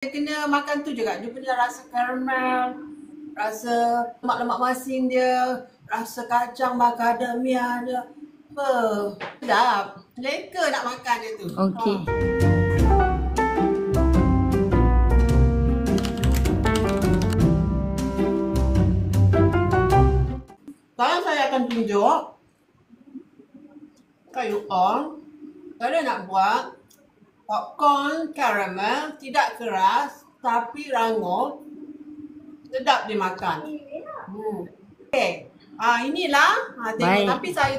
Dia kena makan tu juga. Dia punya rasa karamel, rasa lemak-lemak masin dia, rasa kacang macadamia dia. Sedap. Leka nak makan dia tu. Okey. Sekarang saya akan tunjuk kat you all cara nak buat popcorn caramel, tidak keras tapi rangup, sedap dimakan. Okey. Inilah tengok. Baik. Tapi saya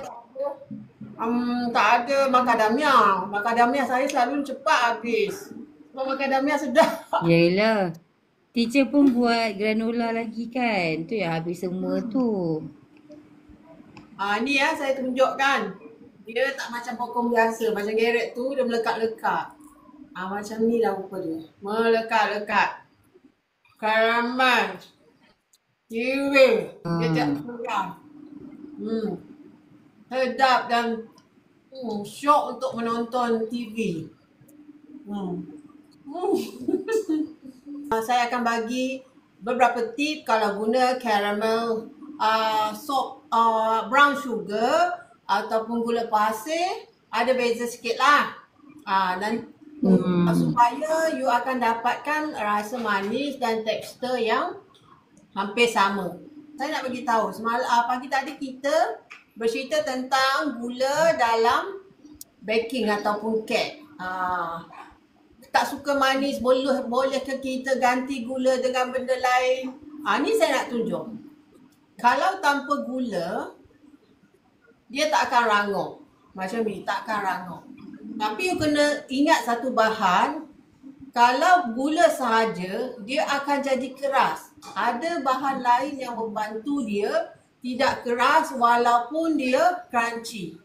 tak ada macadamia. Macadamia saya selalu cepat habis. Sebab macadamia sedap. Yelah. Teacher pun buat granola lagi kan. Tu yang habis semua tu. Ni saya tunjukkan. Dia tak macam popcorn biasa. Macam Garrett tu dia melekat-lekat. Macam ni lah rupa dia. Melekat-lekat. Caramel. Kiwi. Dia tak kurang. Sedap dan syok untuk menonton TV. Saya akan bagi beberapa tip kalau guna caramel brown sugar ataupun gula pasir. Ada beza sikit lah. Dan supaya you akan dapatkan rasa manis dan tekstur yang hampir sama. Saya nak bagi tahu pagi tadi kita bercerita tentang gula dalam baking ataupun kek. Tak suka manis, boleh ke kita ganti gula dengan benda lain? Ni saya nak tunjuk. Kalau tanpa gula, dia tak akan rangup. Macam ni, tak akan rangup. Tapi you kena ingat satu bahan. Kalau gula sahaja, dia akan jadi keras. Ada bahan lain yang membantu dia tidak keras walaupun dia crunchy.